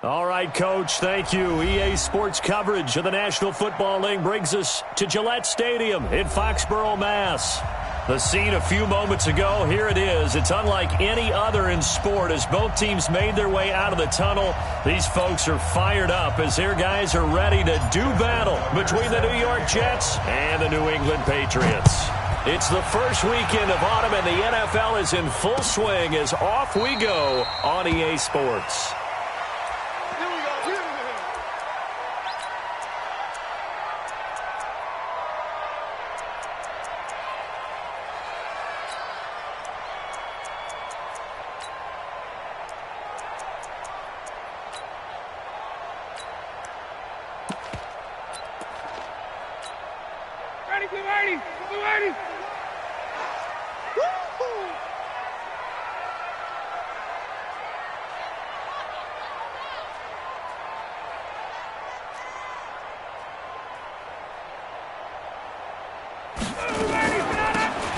All right, Coach, thank you. EA Sports coverage of the National Football League brings us to Gillette Stadium in Foxborough, Mass. The scene a few moments ago, here it is. It's unlike any other in sport as both teams made their way out of the tunnel. These folks are fired up as their guys are ready to do battle between the New York Jets and the New England Patriots. It's the first weekend of autumn and the NFL is in full swing as off we go on EA Sports.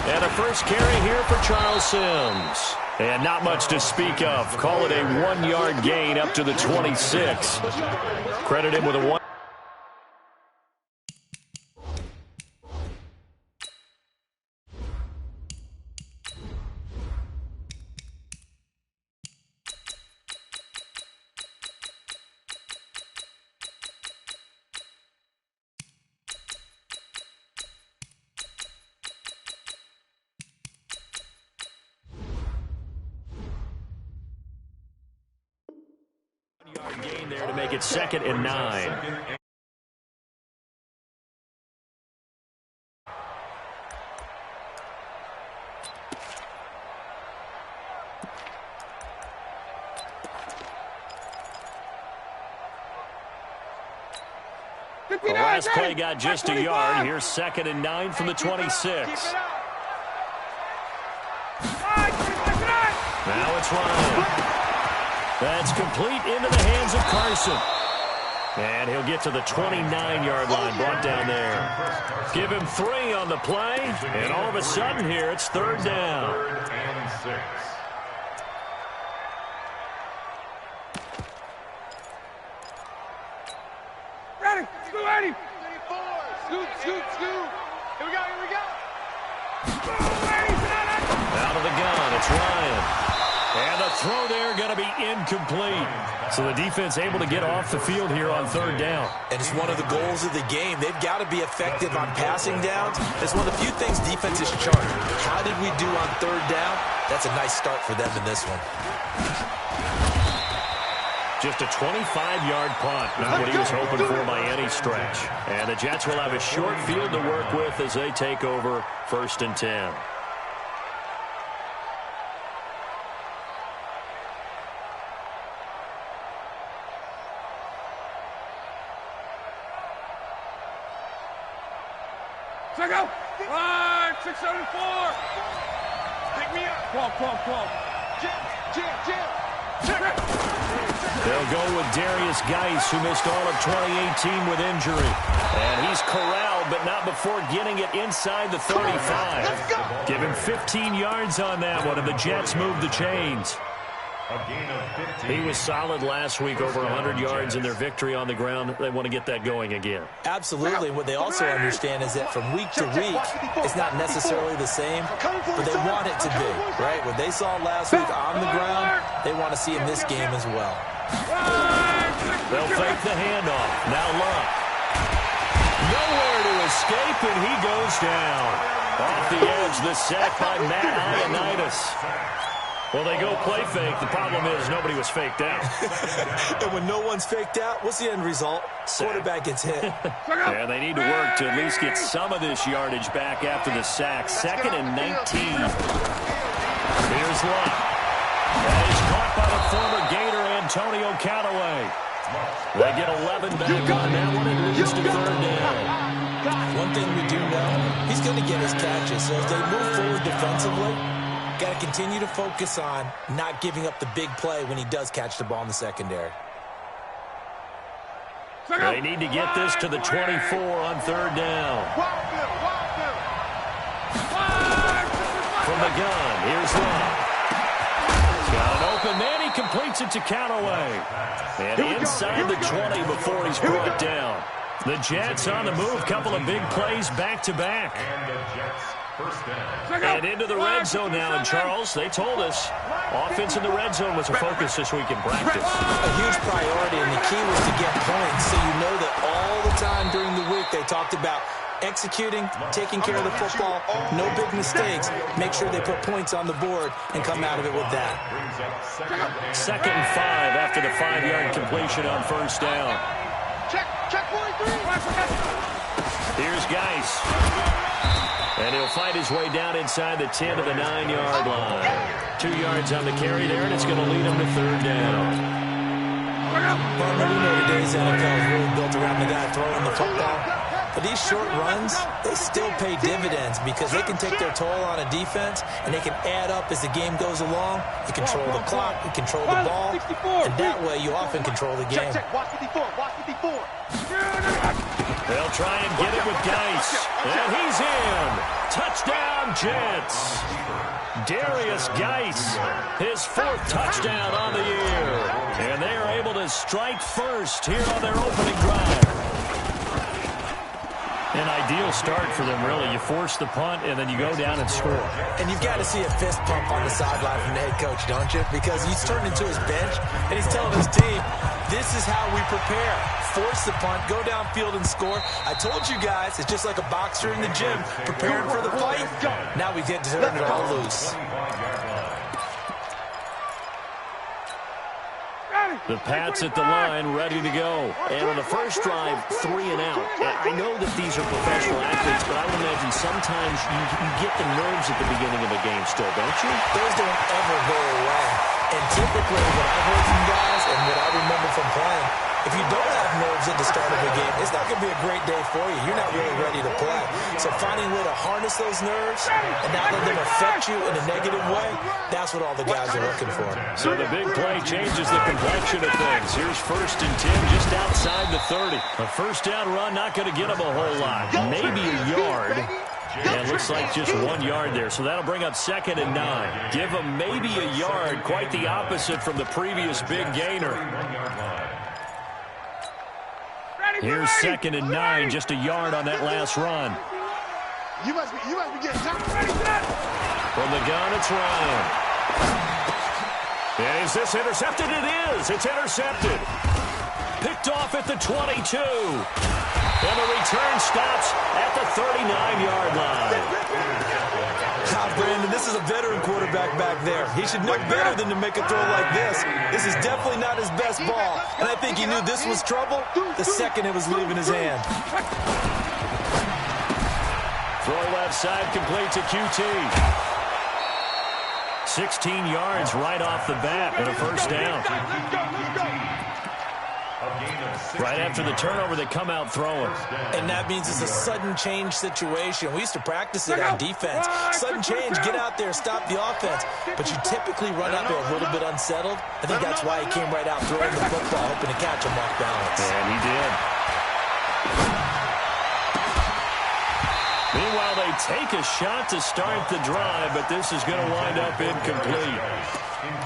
And a first carry here for Charles Sims. And not much to speak of. Call it a 1-yard gain up to the 26. Credit him with a 1. Gain there to make it 2nd and 9. The last play got just a yard. Here's 2nd and 9 from the 26. Now it's Ryan. That's complete into the hands of Carson. And he'll get to the 29-yard line, brought down there. Give him 3 on the play, and all of a sudden here it's 3rd down. 3rd and 6. Ready, ready. Scoot, scoot, scoot. Here we go, here we go. Out of the gun, it's Ryan. And the throw there going to be incomplete. So the defense able to get off the field here on 3rd down. And it's one of the goals of the game. They've got to be effective on passing downs. It's one of the few things defenses chart. How did we do on 3rd down? That's a nice start for them in this one. Just a 25-yard punt. Not what he was hoping for by any stretch. And the Jets will have a short field to work with as they take over 1st and 10. Check out. 674. Pick me up. Come on. Jam. They'll go with Darius Geis, who missed all of 2018 with injury. And he's corralled, but not before getting it inside the 35. Give him 15 yards on that one, and the Jets move the chains. He was solid last week, over 100 yards in their victory on the ground. They want to get that going again. Absolutely. What they also understand is that from week to week, it's not necessarily the same, but they want it to be, right? What they saw last week on the ground, they want to see in this game as well. They'll fake the handoff. Now Luck. Nowhere to escape, and he goes down. Off the edge, the sack by Matt Ioannidis. Well, they go play fake. The problem is nobody was faked out. And when no one's faked out, what's the end result? Quarterback gets hit. Yeah, they need to work to at least get some of this yardage back after the sack. 2nd and 19. Here's Luck. And he's caught by the former Gator, Antonio Callaway. They get 11 back on that one and leads to 3rd down. One thing we do know, he's going to get his catches. So as they move forward defensively, got to continue to focus on not giving up the big play when he does catch the ball in the secondary. They need to get this to the 24 on 3rd down. From the gun, here's Luck. Got an open man, he completes it to Callaway. And inside the 20 before he's brought down. The Jets on the move. Couple of big plays back-to-back. And into the red zone now. And, Charles, they told us offense in the red zone was a focus this week in practice. A huge priority, and the key was to get points. So you know that all the time during the week they talked about executing, taking care of the football, no big mistakes. Make sure they put points on the board and come out of it with that. 2nd and 5 after the 5-yard completion on first down. Check 43. Here's Geis. And he'll fight his way down inside the 10 to the 9-yard line. 2 yards on the carry there, and it's going to lead him to 3rd down. Partner, we know today's NFL is really built around the guy throwing the football. But these short runs, they still pay dividends because they can take their toll on a defense, and they can add up as the game goes along. You control the clock, you control the ball, and that way you often control the game. Watch 54. They'll try and get it with Geis. And he's in. Touchdown, Jets. Darius Geis, his 4th touchdown on the year. And they are able to strike first here on their opening drive. An ideal start for them, really. You force the punt, and then you go down and score. And you've got to see a fist pump on the sideline from the head coach, don't you? Because he's turned into his bench, and he's telling his team, this is how we prepare. Force the punt, go downfield and score. I told you guys, it's just like a boxer in the gym, preparing for the fight. Now we get to turn it all loose. The Pats at the line, ready to go. And on the first drive, 3 and out. I know that these are professional athletes, but I would imagine sometimes you get the nerves at the beginning of a game still, don't you? Those don't ever go away. And typically what I've heard from guys and what I remember from playing, if you don't have nerves at the start of a game, it's not going to be a great day for you. You're not really ready to play. So finding a way to harness those nerves and not let them affect you in a negative way, that's what all the guys are looking for. So the big play changes the complexion of things. Here's 1st and 10 just outside the 30. A first down run, not going to get them a whole lot. Maybe a yard. And looks like just 1 yard there. So that'll bring up 2nd and 9. Give them maybe a yard. Quite the opposite from the previous big gainer. Here's 2nd and 9, just a yard on that last run. You must be getting tired. From the gun, it's Ryan. And is this intercepted? It is. It's intercepted. Picked off at the 22. And the return stops at the 39-yard line. Brandon, this is a veteran quarterback back there. He should know better than to make a throw like this. This is definitely not his best ball, and I think he knew this was trouble the second it was leaving his hand. Throw left side, complete to QT. 16 yards right off the bat and a first down. Right after the turnover, they come out throwing. And that means it's a sudden change situation. We used to practice it on defense. Sudden change, get out there, stop the offense. But you typically run out there a little bit unsettled. I think that's why he came right out throwing the football, hoping to catch him off balance. And he did. Meanwhile, they take a shot to start the drive, but this is going to wind up incomplete.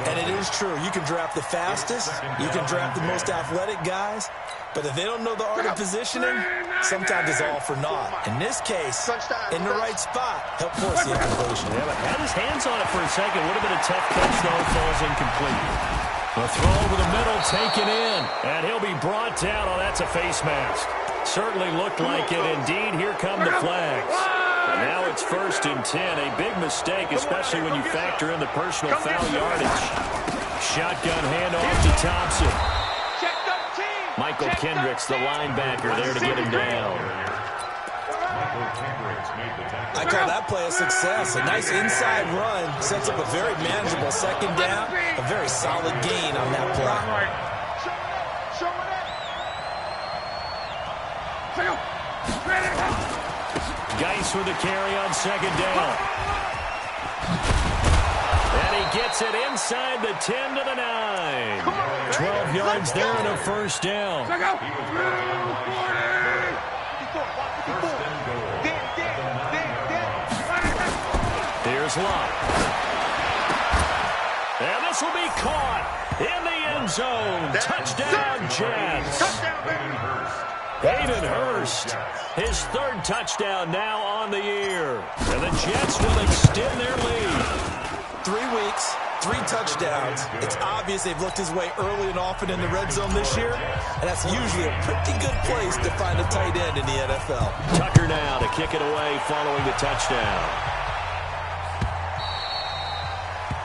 And it is true. You can draft the fastest. You can draft the most athletic guys. But if they don't know the art of positioning, sometimes it's all for naught. In this case, in the right spot, help force the incompletion. Yeah, but had his hands on it for a second. Would have been a tough catch, though. Falls incomplete. The throw over the middle taken in. And he'll be brought down. Oh, that's a face mask. Certainly looked like it. Indeed, here come the flags. And now it's 1st and 10. A big mistake, especially when you factor in the personal foul yardage. Shotgun handoff to Thompson. Michael Kendricks, the linebacker, there to get him down. I call that play a success. A nice inside run sets up a very manageable 2nd down. A very solid gain on that play. Geis with the carry on 2nd down. And he gets it inside the 10 to the 9. 12 yards there and a first down. Here's Locke. And this will be caught. in the end zone. Touchdown, Jets. Hayden Hurst, his third touchdown now on the year. And the Jets will extend their lead. 3 weeks, 3 touchdowns. It's obvious they've looked his way early and often in the red zone this year, and that's usually a pretty good place to find a tight end in the NFL. Tucker now to kick it away following the touchdown.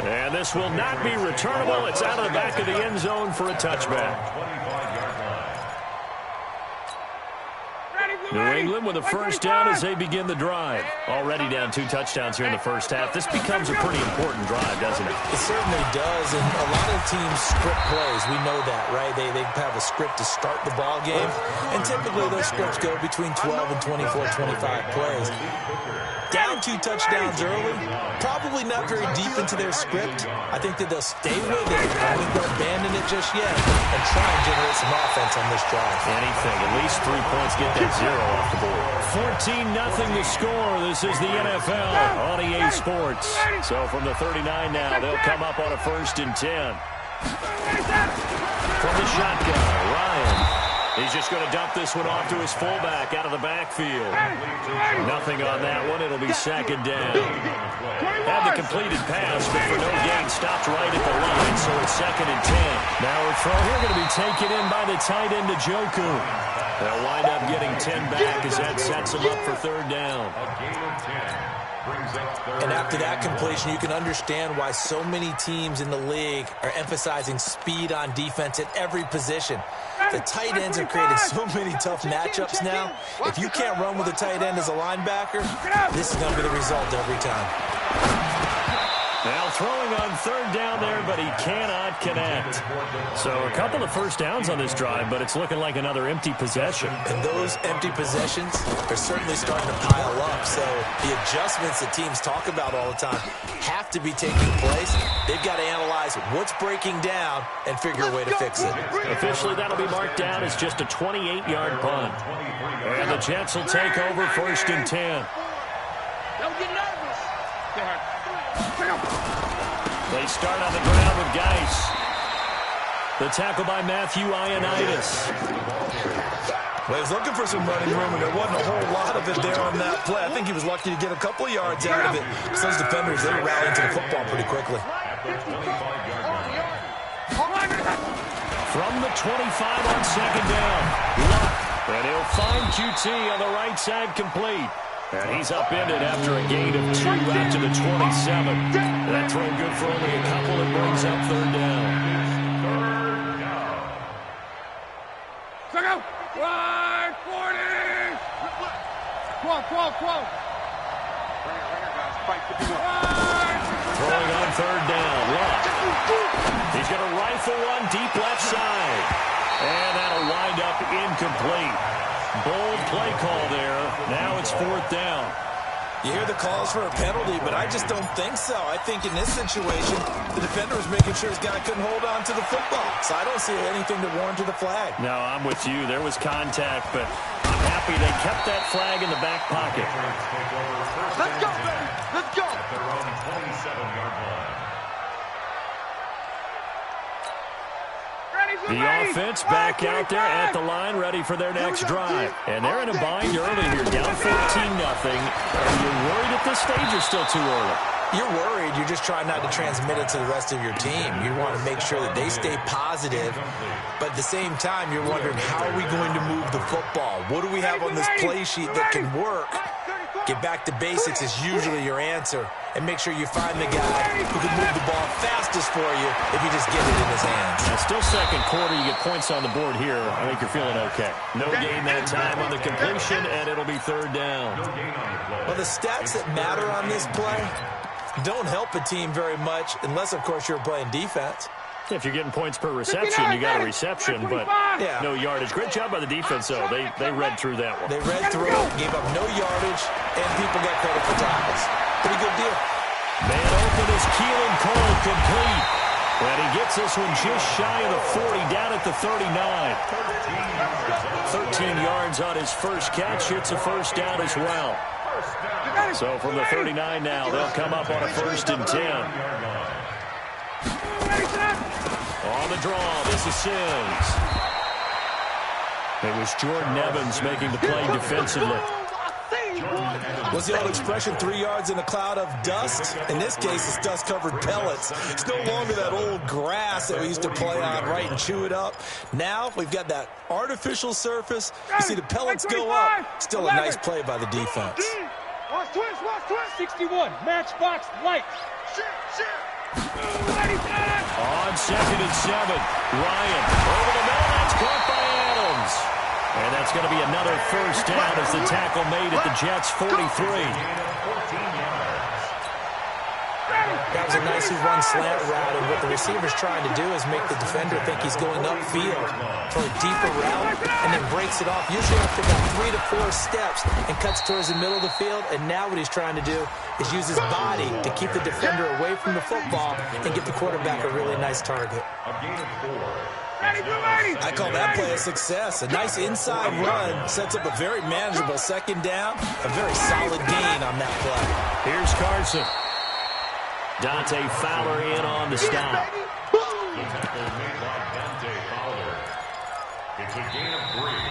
And this will not be returnable. It's out of the back of the end zone for a touchback. New England with a first down as they begin the drive. Already down 2 touchdowns here in the first half. This becomes a pretty important drive, doesn't it? It certainly does, and a lot of teams script plays. We know that, right? They have a script to start the ball game, and typically those scripts go between 12 and 24, 25 plays. Down 2 touchdowns early, probably not very deep into their script. I think that they'll stay with it. I think they'll abandon it just yet and try and generate some offense on this drive. Anything, at least 3 points, get that 0 off the board. 14-0 the score. This is the NFL on EA Sports. So from the 39 now, they'll come up on a 1st and 10. From the shotgun, Ryan. He's just going to dump this one off to his fullback out of the backfield. Nothing on that one. It'll be 2nd down. Had the completed pass, but for no gain, stopped right at the line, so it's 2nd and 10. Now a throw here going to be taken in by the tight end, Njoku. They'll wind up getting 10 back as that sets them up for 3rd down. And after that completion, you can understand why so many teams in the league are emphasizing speed on defense at every position. The tight ends are creating so many tough matchups now. If you can't run with a tight end as a linebacker, this is going to be the result every time. Now throwing on 3rd down there, but he cannot connect. So a couple of first downs on this drive, but it's looking like another empty possession. And those empty possessions are certainly starting to pile up. So the adjustments that teams talk about all the time have to be taking place. They've got to analyze what's breaking down and figure a way to fix it. Officially, that'll be marked down as just a 28-yard punt. And the Jets will take over 1st and 10. Don't get nervous. They start on the ground with Geis. The tackle by Matthew Ioannidis. Well, he was looking for some running room, and there wasn't a whole lot of it there on that play. I think he was lucky to get a couple of yards out of it. So those defenders, they were rallying to the football pretty quickly. From the 25 on 2nd down. And he'll find QT on the right side complete. And he's upended after a gain of 2 out to the 27. That throw good for only a couple. It brings up 3rd down. Check out. 140. Quote. Throwing on 3rd down. Luck. He's going to rifle one deep left side. And that'll wind up incomplete. Bold play call there. Now it's 4th down. You hear the calls for a penalty, but I just don't think so. I think in this situation, the defender was making sure his guy couldn't hold on to the football. So I don't see anything that warranted the flag. No, I'm with you. There was contact, but I'm happy they kept that flag in the back pocket. Let's go, baby. Let's go. The offense back out there at the line, ready for their next drive. And they're in a bind early here, down 14-0. Are you worried at this stage or still too early? You're worried. You're just trying not to transmit it to the rest of your team. You want to make sure that they stay positive. But at the same time, you're wondering, how are we going to move the football? What do we have on this play sheet that can work? Get back to basics is usually your answer. And make sure you find the guy who can move the ball fastest for you if you just get it in his hands. Now, still 2nd quarter. You get points on the board here. I think you're feeling okay. No gain that time on the completion, and it'll be 3rd down. Well, the stats that matter on this play don't help a team very much unless, of course, you're playing defense. If you're getting points per reception, you got a reception, but no yardage. Great job by the defense, though. They read through that one. They read through it, gave up no yardage, and people got credit for tackles. Pretty good deal. Man open is Keelan Cole, complete. And he gets this one just shy of the 40, down at the 39. 13 yards on his first catch. It's a first down as well. So from the 39 now, they'll come up on a 1st and 10. On the draw, this is Sims. It was Jordan Evans making the play defensively. What's the old expression, 3 yards in a cloud of dust? In this case, it's dust-covered pellets. It's no longer that old grass that we used to play on, right, and chew it up. Now we've got that artificial surface. You see the pellets go up. Still a nice play by the defense. Watch twist, 61, matchbox light. On 2nd and 7, Ryan over the middle. That's caught by Adams. And that's going to be another first down as the tackle made at the Jets' 43. That was a nicely run slant route, and what the receiver's trying to do is make the defender think he's going upfield for a deeper route, and then breaks it off, usually after about 3 to 4 steps, and cuts towards the middle of the field. And now what he's trying to do is use his body to keep the defender away from the football and get the quarterback a really nice target. I call that play a success. A nice inside run sets up a very manageable second down. A very solid gain on that play. Here's Carson. Dante Fowler in on the stop.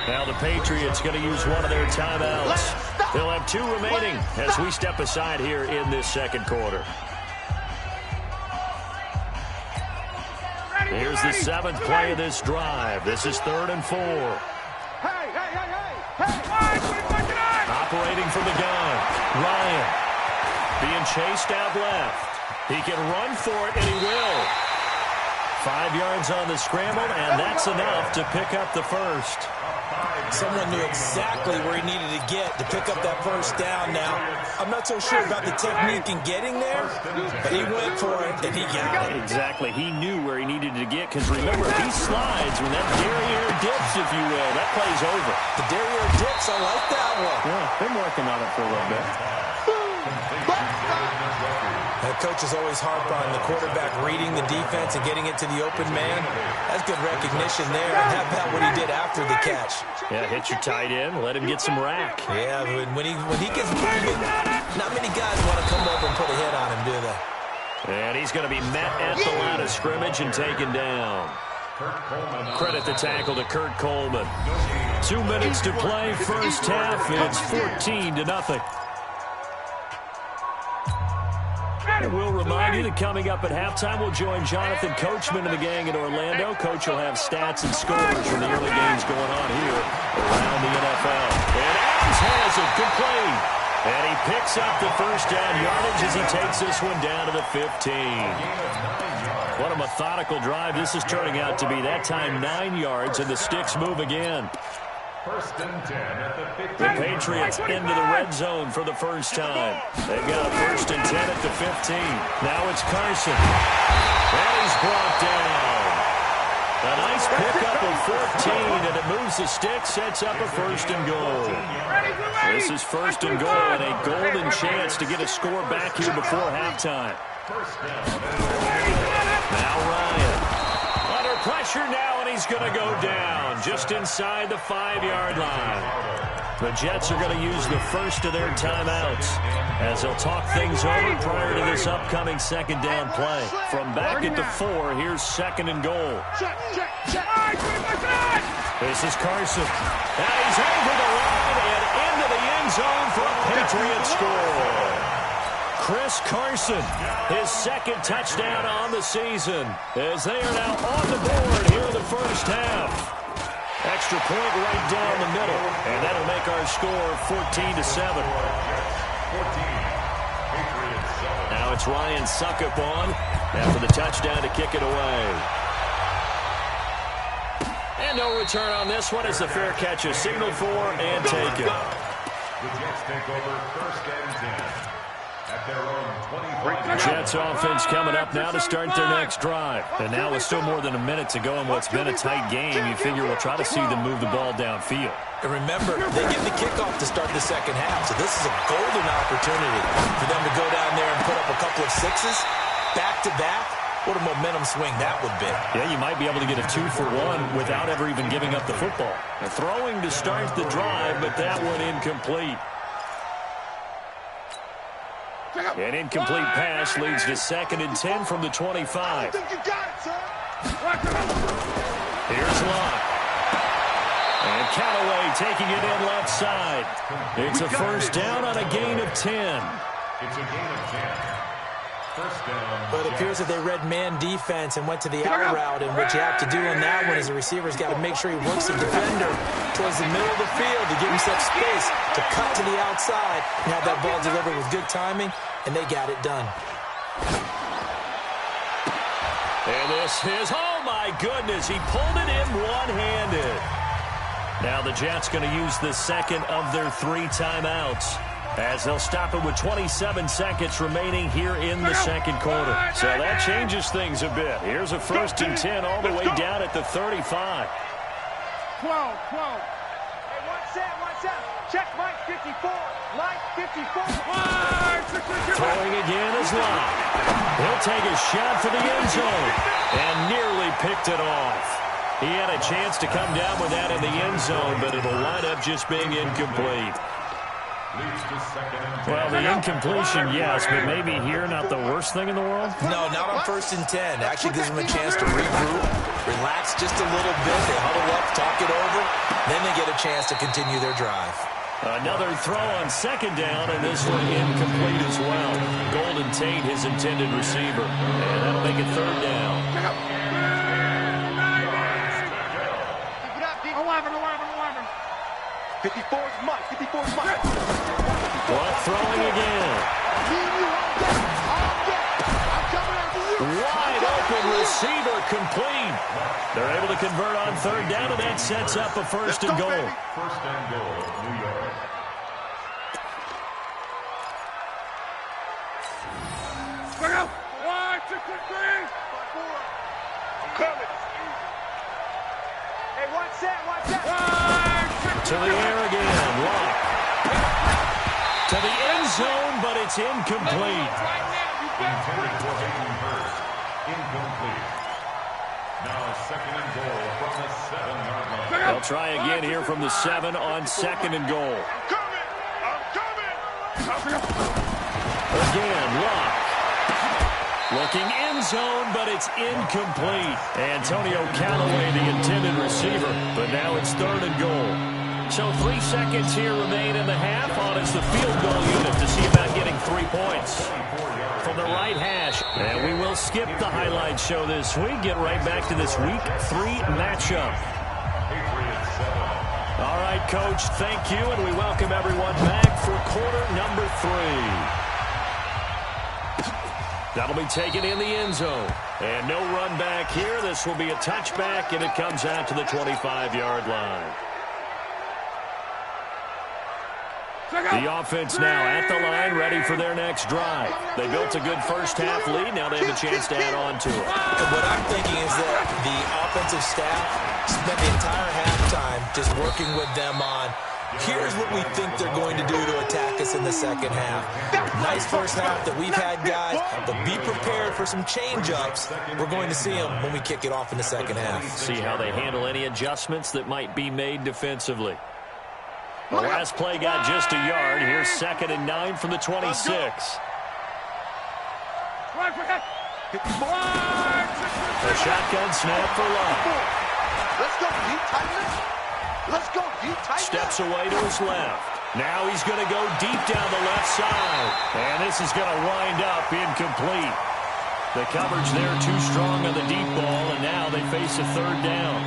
Now the Patriots going to use one of their timeouts. They'll have 2 remaining as we step aside here in this second quarter. Here's the 7th play of this drive. This is 3rd and 4. Operating from the gun. Ryan being chased out left. He can run for it, and he will. 5 yards on the scramble, and that's enough to pick up the first. Someone knew exactly where he needed to get to pick up that first down. Now, I'm not so sure about the technique in getting there, but he went for it, and he got it. Exactly. He knew where he needed to get, because remember, if he slides, when that derriere dips, if you will, that play's over. The derriere dips, I like that one. Yeah, been working on it for a little bit. The coaches always harp on the quarterback reading the defense and getting it to the open man. That's good recognition there. And how about what he did after the catch? Yeah, hit your tight end, let him get some rack. Yeah, when he gets moving, not many guys want to come over and put a hit on him, do they? And he's going to be met at the line of scrimmage and taken down. Credit the tackle to Kurt Coleman. 2 minutes to play, first half. It's 14-0. And we'll remind you that coming up at halftime, we'll join Jonathan Coachman and the gang in Orlando. Coach will have stats and scores from the early games going on here around the NFL. And Adams has it complete. And he picks up the first down yardage as he takes this one down to the 15. What a methodical drive this is turning out to be. That time 9 yards, and the sticks move again. First and 10 at the 15. The Patriots into the red zone for the first time. They've got a first and 10 at the 15. Now it's Carson. And he's brought down. A nice pickup of 14, and it moves the stick, sets up a first and goal. This is first and goal, and a golden chance to get a score back here before halftime. Now Ryan. Under pressure now, and he's going to go down just inside the 5-yard line. The Jets are going to use the first of their timeouts as they'll talk things over prior to this upcoming second down play. From back at the 4, here's second and goal. This is Carson. And he's over the line and into the end zone for a Patriot score. Chris Carson, his second touchdown on the season, as they are now on the board here in the first half. Extra point right down the middle, and that'll make our score 14-7. Now it's Ryan Suckup on after the touchdown to kick it away. And no return on this one as the fair catch is signaled for and taken. The Jets take over first and 10. Jets offense coming up now to start their next drive. And now with still more than a minute to go in what's been a tight game, you figure we'll try to see them move the ball downfield. And remember, they get the kickoff to start the second half, so this is a golden opportunity for them to go down there and put up a couple of sixes back-to-back. What a momentum swing that would be. Yeah, you might be able to get a 2-for-1 without ever even giving up the football. Now, throwing to start the drive, but that one incomplete. An incomplete pass leads to second and 10 from the 25. Here's Locke. And Callaway taking it in left side. It's a first down on a gain of 10. It's a gain of 10. First down. But it appears that they read man defense and went to the out route, and what you have to do on that one is the receiver's got to make sure he works the defender towards the middle of the field to give himself space to cut to the outside and have that ball delivered with good timing, and they got it done. And this is, oh my goodness, he pulled it in one-handed. Now the Jets going to use the second of their 3 timeouts, as they'll stop it with 27 seconds remaining here in the second quarter. So that changes things a bit. Here's a first and 10 all the way down at the 35. 12. Hey, one set. Check Mike 54. Mike 54. Throwing again is Locke. He'll take a shot for the end zone and nearly picked it off. He had a chance to come down with that in the end zone, but it'll wind up just being incomplete. Well, the incompletion, yes, but maybe here not the worst thing in the world? No, not on first and 10. Actually gives them a chance to regroup, relax just a little bit. They huddle up, talk it over, then they get a chance to continue their drive. Another throw on second down, and this one incomplete as well. Golden Tate, his intended receiver, and that'll make it third down. 54's Mike. 54's Mike. Clock throwing again. Wide open receiver complete. They're able to convert on third down, and that sets up a first and goal. First and goal, New York. Look out. 1, 2, 3. I'm coming. Hey, one set. To the air again. Locke. To the end zone, but it's incomplete. Intended for Hayden Hurst. Incomplete. Now second and goal from the 7-yard line. They'll try again here from the 7 on second and goal. I'm coming. Again, Locke. Looking end zone, but it's incomplete. Antonio Callaway, the intended receiver, but now it's third and goal. So 3 seconds here remain in the half on as the field goal unit to see about getting 3 points from the right hash. And we will skip the highlight show this week. Get right back to this week 3 matchup. All right, Coach, thank you, and we welcome everyone back for quarter number 3. That'll be taken in the end zone. And no run back here. This will be a touchback, and it comes out to the 25-yard line. The offense now at the line, ready for their next drive. They built a good first-half lead. Now they have a chance to add on to it. And what I'm thinking is that the offensive staff spent the entire halftime just working with them on, here's what we think they're going to do to attack us in the second half. Nice first half that we've had, guys, but be prepared for some change-ups. We're going to see them when we kick it off in the second half. See how they handle any adjustments that might be made defensively. The last play got just a yard. Here's second and 9 from the 26. A shotgun snap for Locke. Let's go, deep tightness. Let's go, deep tightness. Steps away to his left. Now he's going to go deep down the left side. And this is going to wind up incomplete. The coverage there too strong on the deep ball, and now they face a third down.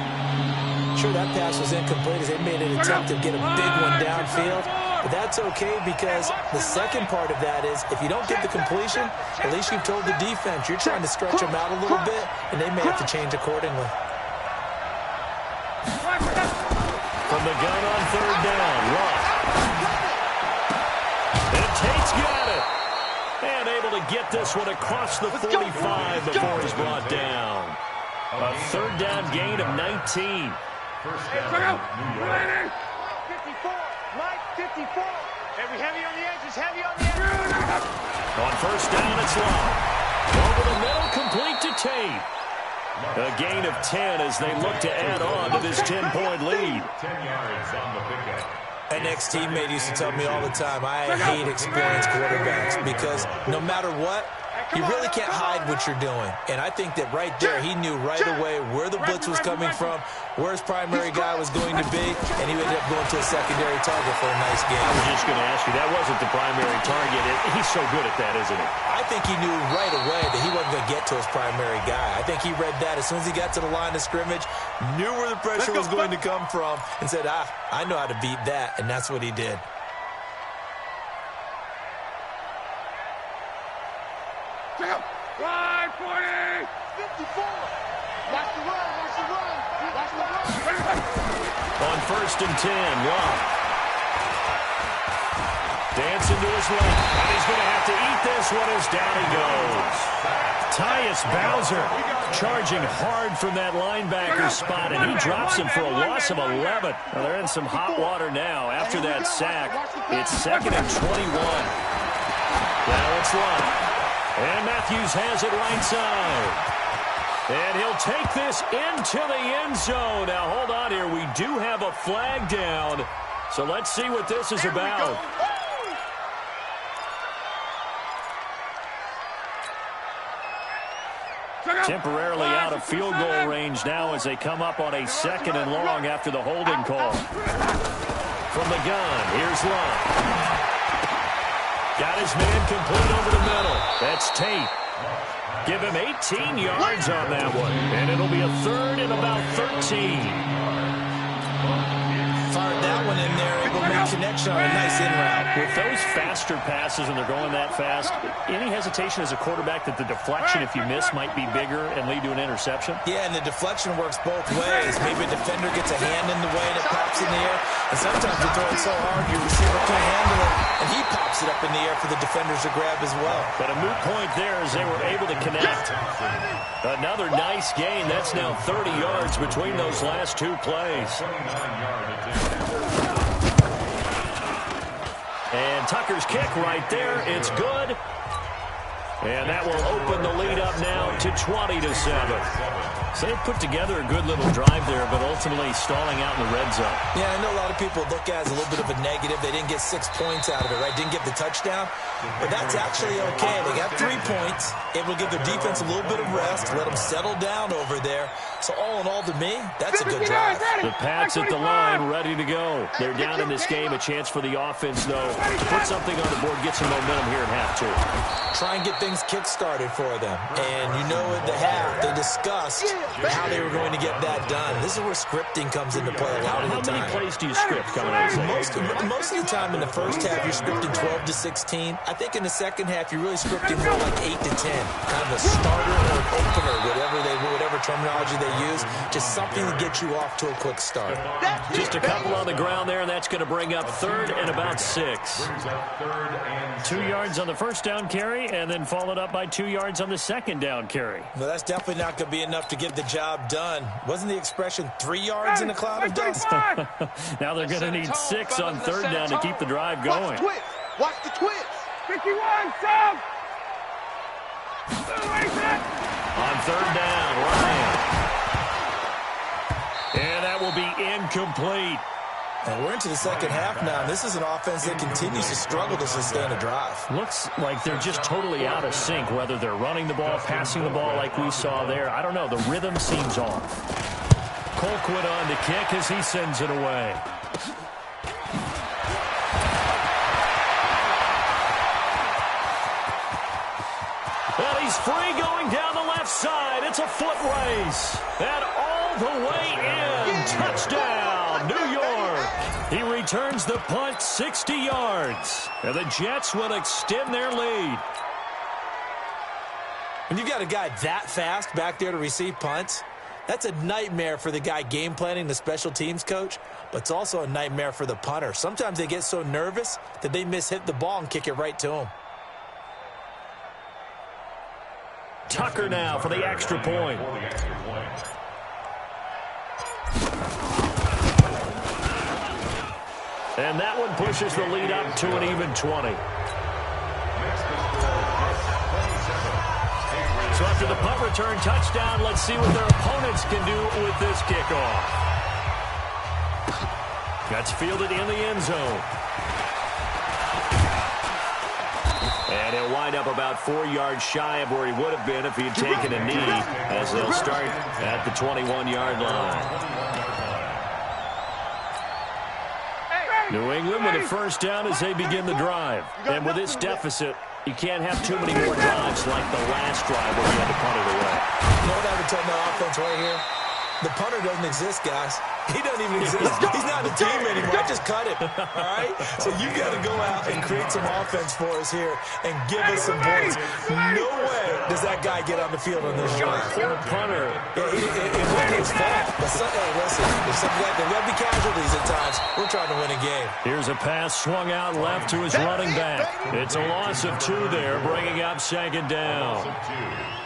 Sure, that pass was incomplete as they made an attempt to get a big one downfield. But that's okay because the second part of that is if you don't get the completion, at least you've told the defense you're trying to stretch them out a little bit, and they may have to change accordingly. From the gun on third down, Locke. And Tate's got it. And able to get this one across the 45 before he's brought down. A third down gain of 19. First down, New York. 54, Mike 54. Heavy on the edges, heavy on the edges. On first down, it's Locke. Over the middle, complete to Tate. A gain of 10 as they look to add on to this 10-point lead. 10 yards on the pickup. An ex-teammate used to tell me all the time, I hate experienced quarterbacks because no matter what, You really can't hide what you're doing. And I think that right there, he knew right away where the blitz was coming from, where his primary guy was going to be, and he ended up going to a secondary target for a nice game. I was just going to ask you, that wasn't the primary target. He's so good at that, isn't he? I think he knew right away that he wasn't going to get to his primary guy. I think he read that as soon as he got to the line of scrimmage, knew where the pressure was going to come from, and said, I know how to beat that, and that's what he did. Check out. Line 40. 54. Watch the run. Watch the run. Watch the run. On 1st and 10, Love. Dancing to his left. And he's going to have to eat this one as down he goes. Tyus Bowser charging hard from that linebacker spot, and he drops him for a loss of 11. Well, they're in some hot water now after that sack. It's 2nd and 21. Now it's Love. And Matthews has it right side. And he'll take this into the end zone. Now, hold on here. We do have a flag down. So let's see what this is about. Temporarily out of field goal range now as they come up on a 2nd and long after the holding call. From the gun, here's Love. Got his man complete over the middle. That's Tate. Give him 18 yards on that one. And it'll be a 3rd and about 13. Fired that one in there. Able to make connection on a nice in route. With those faster passes and they're going that fast, any hesitation as a quarterback that the deflection, if you miss, might be bigger and lead to an interception? Yeah, and the deflection works both ways. Maybe a defender gets a hand in the way and it pops in the air. And sometimes you throw it so hard your receiver can't handle it, and he pops it up in the air for the defenders to grab as well. But a moot point there as they were able to connect. Another nice gain. That's now 30 yards between those last two plays. And Tucker's kick right there. It's good. And that will open the lead up now to 20-7. So they put together a good little drive there, but ultimately stalling out in the red zone. Yeah, I know a lot of people look at it as a little bit of a negative. They didn't get 6 points out of it, right? Didn't get the touchdown. But that's actually okay. They got 3 points. It will give their defense a little bit of rest, let them settle down over there. So all in all, to me, that's a good drive. The Pats at the line, ready to go. They're down in this game. A chance for the offense, though, to put something on the board, get some momentum here in half two. Try and get things kick-started for them. And you know at the half, they discussed how they were going to get that done. This is where scripting comes into play a lot of the time. How many plays do you script coming out? Most of the time in the first half, you're scripting 12 to 16. I think in the second half, you're really scripting more like 8 to 10. Kind of a starter or an opener, whatever terminology they use. Just something to get you off to a quick start. Just a couple on the ground there, and that's going to bring up 3rd and about 6. 2 yards on the first down carry, and then followed up by 2 yards on the second down carry. Well, that's definitely not going to be enough to get the job done. Wasn't the expression 3 yards in a cloud of dust? Now they're going to need 6 on 3rd down to keep the drive going. Watch the twist. 51, sub. On 3rd down, Ryan. And that will be incomplete. And we're into the second half now, and this is an offense that continues to struggle to sustain a drive. Looks like they're just totally out of sync, whether they're running the ball, passing the ball like we saw there. I don't know. The rhythm seems off. Colquitt on the kick as he sends it away. Well, he's free going down the left side. It's a foot race. And all the way in. Touchdown, New York. He returns the punt 60 yards. And the Jets will extend their lead. When you've got a guy that fast back there to receive punts, that's a nightmare for the guy game planning, the special teams coach, but it's also a nightmare for the punter. Sometimes they get so nervous that they mishit the ball and kick it right to him. Tucker now for the extra point. And that one pushes the lead up to an even 20. So after the punt return touchdown, let's see what their opponents can do with this kickoff. That's fielded in the end zone. And he'll wind up about 4 yards shy of where he would have been if he had taken a knee, as they'll start at the 21-yard line. New England with a first down as they begin the drive. And with this deficit, you can't have too many more drives like the last drive where you had to punt it away. You know what I would tell my offense right here? The punter doesn't exist, guys. He doesn't even exist. He's not a team anymore. I just cut him. All right? So you got to go out and create some offense for us here and give us some points. No way does that guy get on the field on this drive. Poor punter. Yeah, it wasn't his fault. But hey, listen, if something like there'll be casualties at times. We're trying to win a game. Here's a pass swung out left to his running back. It's a loss of 2 there, bringing up second down.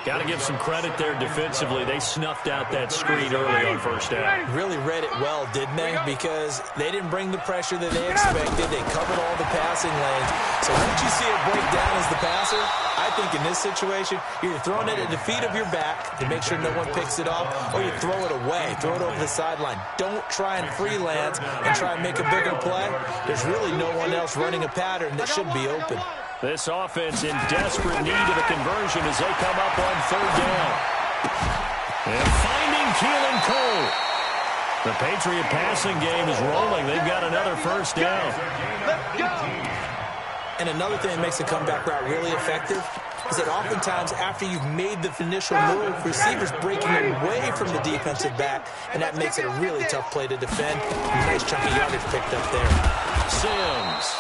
Got to give some credit there defensively. They snuffed out that screen early on first down. Really read it well, didn't they? Because they didn't bring the pressure that they expected. They covered all the passing lanes. So once you see it break down as the passer, I think in this situation, you're throwing it at the feet of your back to make sure no one picks it off, or you throw it away, throw it over the sideline. Don't try and freelance and try and make a bigger play. There's really no one else running a pattern that should be open. This offense in desperate need of a conversion as they come up on third down. And finding Keelan Cole. The Patriot passing game is rolling. They've got another first down. And another thing that makes the comeback route really effective is that oftentimes after you've made the initial move, receivers breaking away from the defensive back, and that makes it a really tough play to defend. Nice chunky yardage picked up there. Sims.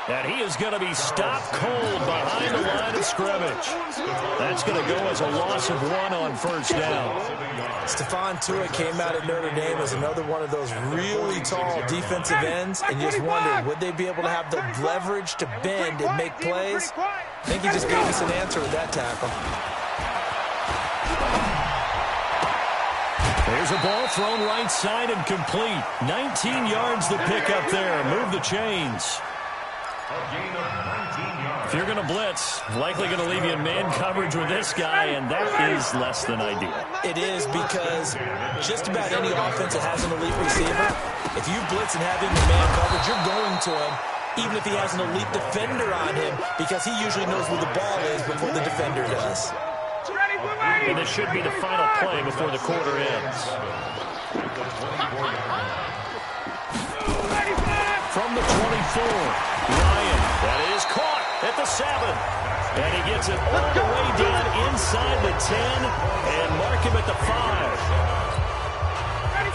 And he is going to be stopped cold behind the line of scrimmage. That's going to go as a loss of 1 on first down. Stephon Tuitt came out of Notre Dame as another one of those really tall defensive ends, and you just wondered, would they be able to have the leverage to bend and make plays? I think he just gave us an answer with that tackle. There's a ball thrown right side and complete. 19 yards the pickup there. Move the chains. If you're going to blitz, likely going to leave you in man coverage with this guy, and that is less than ideal. It is, because just about any offense that has an elite receiver, if you blitz and have him in man coverage, you're going to him, even if he has an elite defender on him, because he usually knows where the ball is before the defender does. And this should be the final play before the quarter ends. From the 24, Ryan, that is caught at the 7. And he gets it all the way down inside the 10 and mark him at the 5.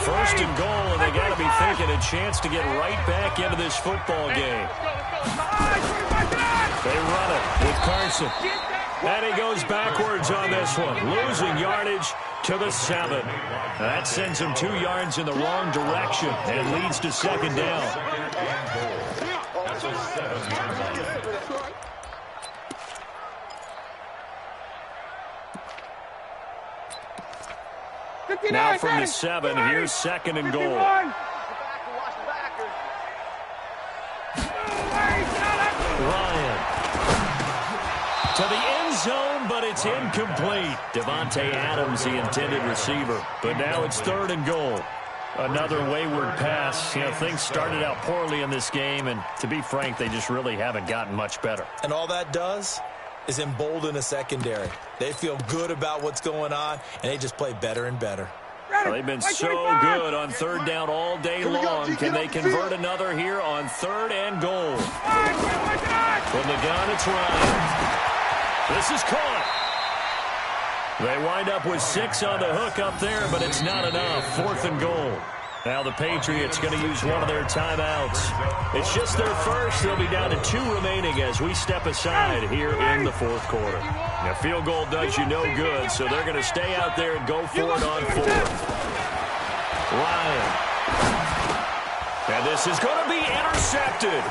First and goal, and they got to be thinking a chance to get right back into this football game. They run it with Carson. And he goes backwards on this one, losing yardage to the 7. That sends him 2 yards in the wrong direction and leads to second down. Now from the 7, here's second and goal. Ryan to the end zone, but it's incomplete. Davante Adams, the intended receiver. But now it's third and goal. Another wayward pass. You know, things started out poorly in this game, and to be frank, they just really haven't gotten much better. And all that does is embolden a secondary. They feel good about what's going on, and they just play better and better. Well, they've been so good on third down all day long. Can they convert another here on third and goal? From the gun, it's Ryan. This is caught. They wind up with 6 on the hook up there, but it's not enough. Fourth and goal. Now the Patriots going to use one of their timeouts. It's just their first. They'll be down to 2 remaining as we step aside here in the fourth quarter. A field goal does you no good, so they're going to stay out there and go for it on fourth. Ryan. And this is going to be intercepted.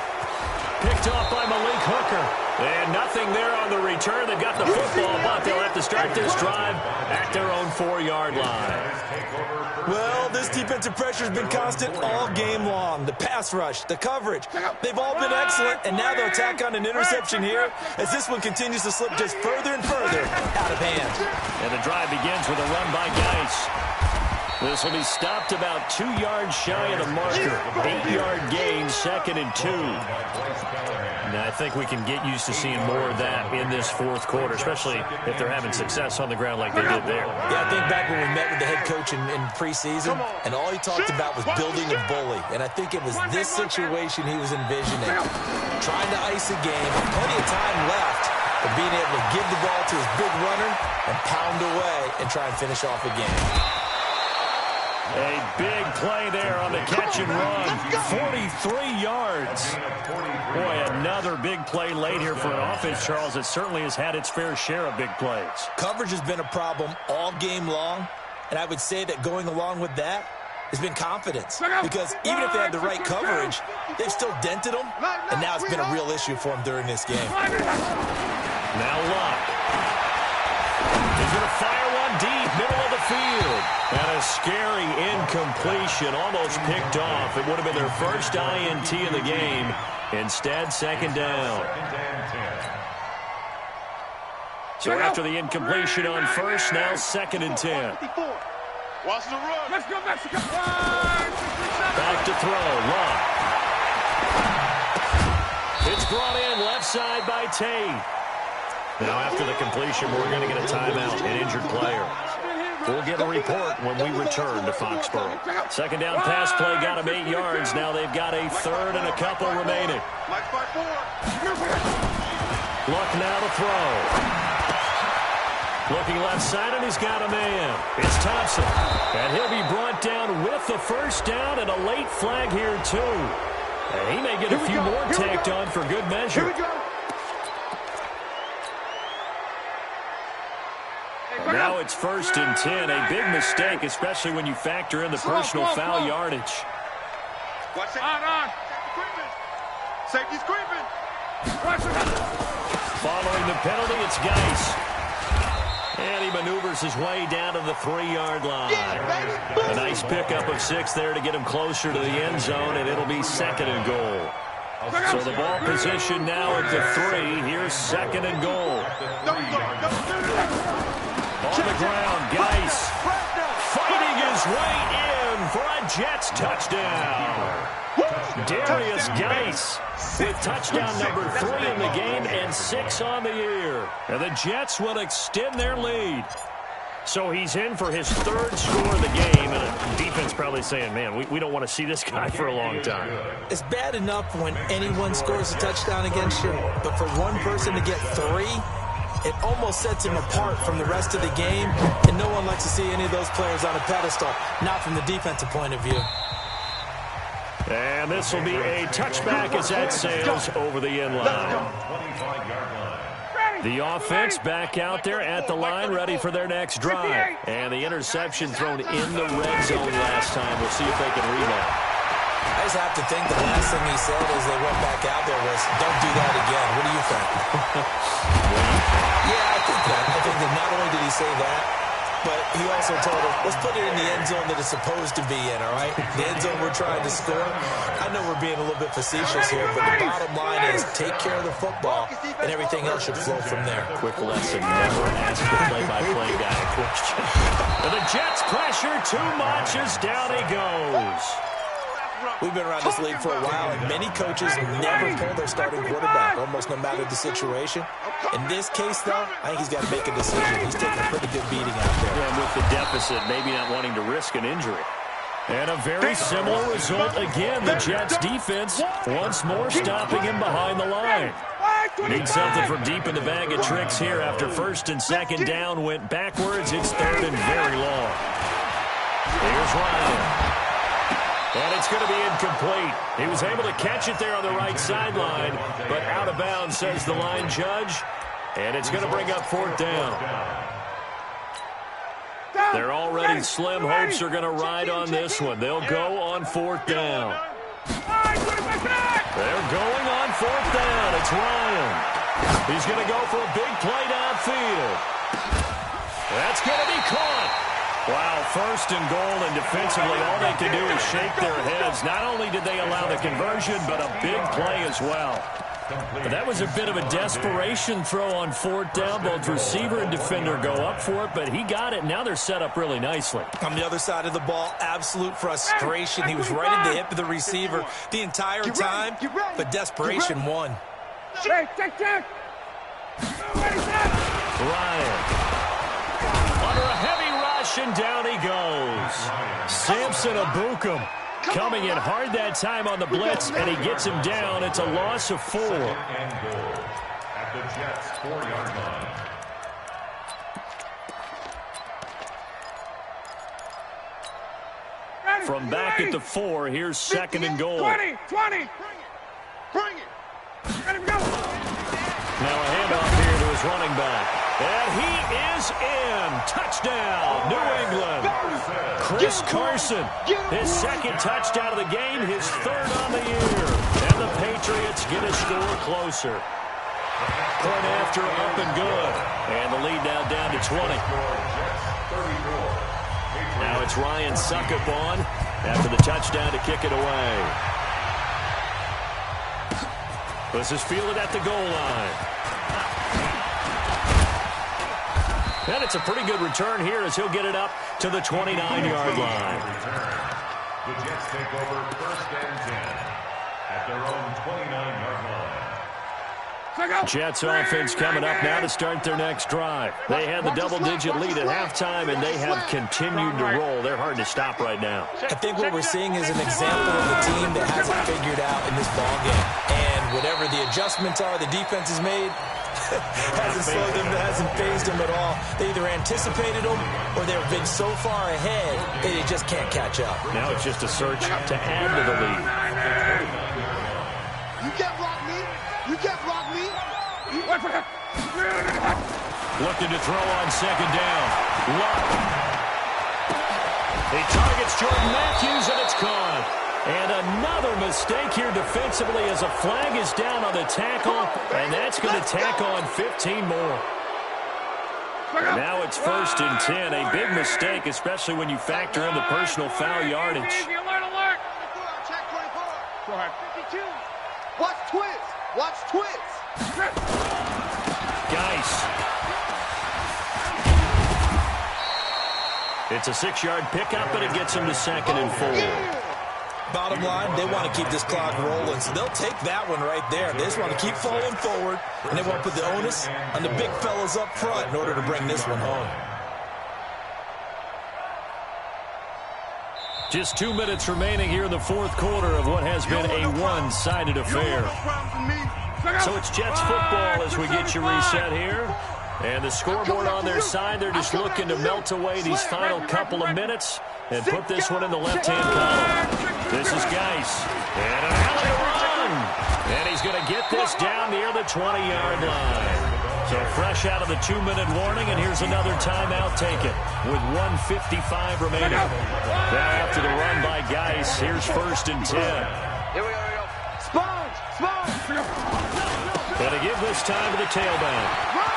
Picked off by Malik Hooker. And nothing there on the return. They got the football, but they'll have to start this drive at their own 4-yard line. Well, this defensive pressure has been constant all game long. The pass rush, the coverage, they've all been excellent, and now they'll tack on an interception here as this one continues to slip just further and further out of hand. And the drive begins with a run by Geis. This will be stopped about 2 yards shy of the marker. 8-yard gain, second and 2. And I think we can get used to seeing more of that in this fourth quarter, especially if they're having success on the ground like they did there. Yeah, I think back when we met with the head coach in preseason, and all he talked about was building a bully. And I think it was this situation he was envisioning. Trying to ice a game, plenty of time left, but being able to give the ball to his big runner and pound away and try and finish off a game. A big play there on the catch and run. 43 yards. Boy, another big play late here for an offense, Charles. It certainly has had its fair share of big plays. Coverage has been a problem all game long, and I would say that going along with that has been confidence. Because even if they had the right coverage, they've still dented them, and now it's been a real issue for them during this game. Now Luck. He's going to fire one deep, middle of the field. And a scary incompletion, almost picked off. It would have been their first INT in the game. Instead, second down. So after the incompletion on first, now second and 10. Watch the run. Let's go, Mexico. Back to throw, Luck. It's brought in left side by Tate. Now after the completion, we're going to get a timeout, an injured player. We'll get a report when we return to Foxborough. Second down pass play got him 8 yards. Now they've got a third and a couple remaining. Luck now to throw. Looking left side, and he's got a man. It's Thompson. And he'll be brought down with the first down and a late flag here, too. And he may get a few more tacked on for good measure. Here we go. Now it's first and 10. A big mistake, especially when you factor in the personal foul yardage. Watch it. On. Safety's creeping. Following the penalty, it's Geis. And he maneuvers his way down to the 3-yard line. A nice pickup of 6 there to get him closer to the end zone, and it'll be second and goal. So the ball position now at the 3. Here's second and goal. On the ground, Geis fighting his way in for a Jets touchdown. Darius Geis with touchdown number 3 in the game and 6 on the year. And the Jets will extend their lead. So he's in for his third score of the game, and the defense probably saying, man, we don't want to see this guy for a long time. It's bad enough when anyone scores a touchdown against you, but for one person to get 3, it almost sets him apart from the rest of the game, and no one likes to see any of those players on a pedestal, not from the defensive point of view. And this will be a touchback as that sails over the end line. The offense back out there at the line, ready for their next drive. And the interception thrown in the red zone last time. We'll see if they can rebound. I just have to think the last thing he said as they went back out there was, don't do that again. What do you think? Yeah, I think that. I think that not only did he say that, but he also told him, let's put it in the end zone that it's supposed to be in, all right? The end zone we're trying to score. I know we're being a little bit facetious here, but the bottom line is take care of the football, and everything else should flow from there. Quick lesson, never ask the play-by-play guy a question. And the Jets pressure too much as down he goes. We've been around this league for a while, and many coaches never pull their starting quarterback, almost no matter the situation. In this case, though, I think he's got to make a decision. He's taking a pretty good beating out there. Yeah, and with the deficit, maybe not wanting to risk an injury. And a very similar result again. The Jets defense once more stopping him behind the line. Need something from deep in the bag of tricks here after first and second down went backwards. It's third and very long. Here's Ryan. And it's going to be incomplete. He was able to catch it there on the right sideline, but out of bounds, says the line judge. And it's going to bring up fourth down. They're already slim. Hopes are going to ride on this one. They'll go on fourth down. They're going on fourth down. It's Ryan. He's going to go for a big play downfield. That's going to be caught. Wow, first and goal, and defensively, all they can do is shake their heads. Not only did they allow the conversion, but a big play as well. But that was a bit of a desperation throw on fourth down. Both receiver and defender go up for it, but he got it. Now they're set up really nicely. On the other side of the ball, absolute frustration. He was right at the hip of the receiver the entire time, but desperation won. Hey, check. Ryan. Under a heavy rush, and down he goes. Samson Ebukam coming in hard that time on the blitz, and he gets him down. It's a loss of 4. Second and goal at the Jets' 4-yard line. From back at the 4, here's second and goal. 20. Bring it. Let him go. Now a handoff here to his running back. And he is in. Touchdown, New England. Chris Carson, his second touchdown of the game, his third on the year. And the Patriots get a score closer. Point after, up and good. And the lead now down to 20. Now it's Ryan Succop on after the touchdown to kick it away. This is fielded at the goal line. And it's a pretty good return here as he'll get it up to the 29-yard line. The Jets take over first and 10 at their own 29-yard line. Jets offense coming up now to start their next drive. They had the double-digit lead at halftime, and they have continued to roll. They're hard to stop right now. I think what we're seeing is an example of a team that hasn't figured out in this ballgame. And whatever the adjustments are the defense has made, hasn't slowed them, hasn't phased them at all. They either anticipated them or they've been so far ahead that they just can't catch up. Now it's just a search to add to the lead. You can't block me. Looking to throw on second down. Luck. He targets Jordan Matthews, and it's gone. And another mistake here defensively as a flag is down on the tackle, and that's going to tack on 15 more. Now it's first and 10. A big mistake, especially when you factor in the personal foul yardage. Alert. Check 24. Go ahead. 52. Watch twist. Geis. It's a 6-yard pickup, and it gets him to second and 4. Bottom line, they want to keep this clock rolling, so they'll take that one right there. They just want to keep falling forward, and they won't put the onus on the big fellas up front in order to bring this one home. Just 2 minutes remaining here in the fourth quarter of what has been a one-sided affair. So it's Jets football as we get you reset here. And the scoreboard on their side, they're just looking to melt away these final couple of minutes and put this one in the left-hand column. This is Geis. And an alley run. And he's going to get this down near the 20-yard line. So fresh out of the 2-minute warning, and here's another timeout taken with 1:55 remaining. Now after the run by Geis, here's first and 10. Here we go. Sponge. Gonna give this time to the tailback.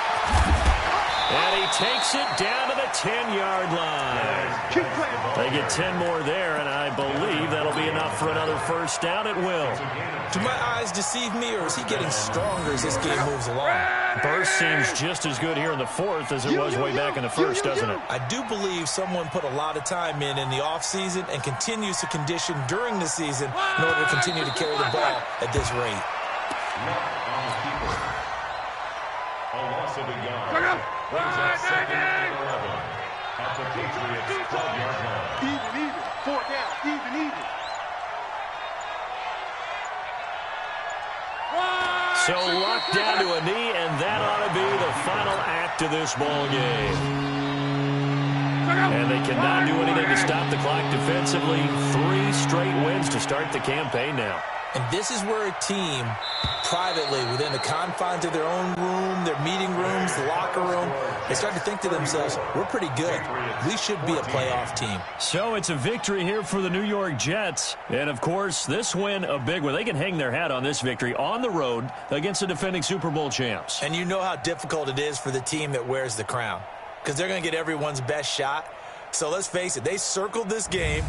And he takes it down to the 10-yard line. They get 10 more there, and I believe that'll be enough for another first down. It will. Do my eyes deceive me, or is he getting stronger as this game moves along? Burst seems just as good here in the fourth as it was way back in the first, doesn't it? I do believe someone put a lot of time in the offseason and continues to condition during the season in order to continue to carry the ball at this rate. On the keeper. A loss of a yard. Brings up second and 11 at the Patriots' 12-yard line. Even. 4 down. Even. So Luck down to a knee, and that ought to be the final act of this ball game. And they cannot do anything to stop the clock defensively. 3 straight wins to start the campaign now. And this is where a team, privately, within the confines of their own room, their meeting rooms, the locker room, they start to think to themselves, we're pretty good. We should be a playoff team. So it's a victory here for the New York Jets. And, of course, this win, a big one. They can hang their hat on this victory on the road against the defending Super Bowl champs. And you know how difficult it is for the team that wears the crown, because they're going to get everyone's best shot. So let's face it, they circled this game.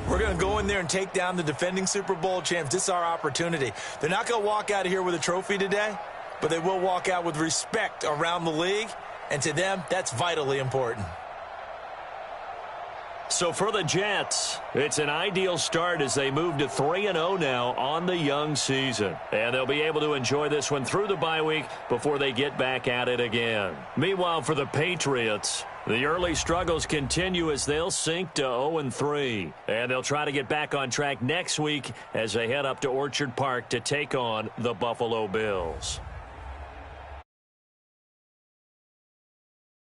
We're going to go in there and take down the defending Super Bowl champs. This is our opportunity. They're not going to walk out of here with a trophy today, but they will walk out with respect around the league, and to them, that's vitally important. So for the Jets, it's an ideal start as they move to 3-0 now on the young season. And they'll be able to enjoy this one through the bye week before they get back at it again. Meanwhile, for the Patriots, the early struggles continue as they'll sink to 0-3. And they'll try to get back on track next week as they head up to Orchard Park to take on the Buffalo Bills.